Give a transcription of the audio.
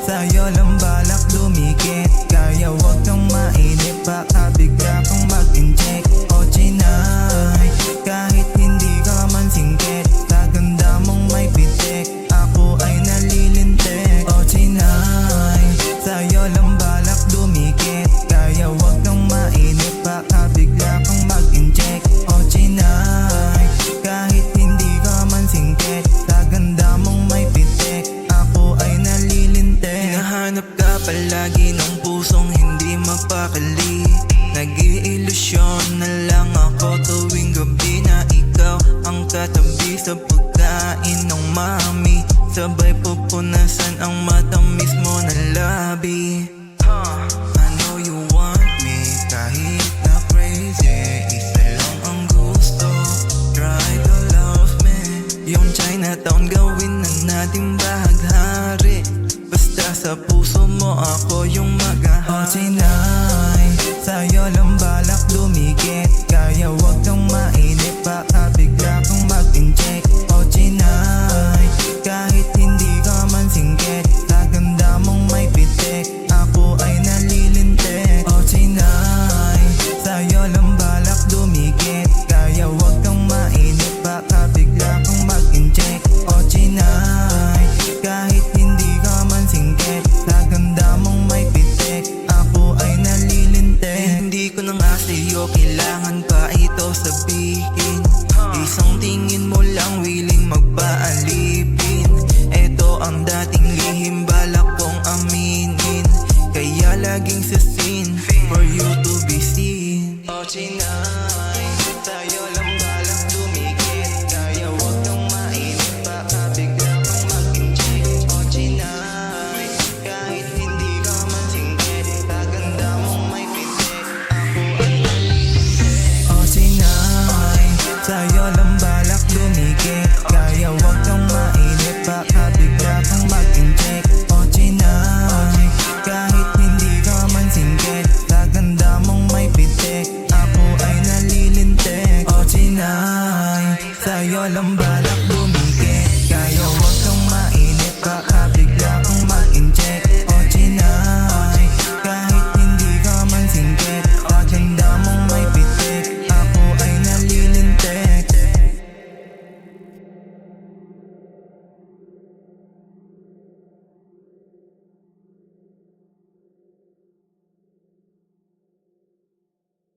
sa'yo lang balak dumikit. Kaya wag kang mainip, baka bigla kang mag-inject. O Chinay, kahit hindi ka man singkit, kaganda mong may pitik, ako ay nalilintik. O Chinay, sa'yo lang balak dumikit. Kaya wag kang mainip, baka bigla kang mag-inject. O Chinay, kahit hindi ka man singkit, kaganda mong may pitik, ako ay nalilintik. Hinahanap ka palagi ng pusong hindi mapakali. Nag-iilusyon na lang ako tuwing gabi na ikaw ang katabi sa pagkain ng mami. Sabay pupunasan ang matamis mo na labi. I know you want me kahit na crazy, isa lang ang gusto, try to love me. Yung Chinatown gawin na nating bahaghari, basta sa puso mo ako yung maghahari. O Chinay, sa'yo lang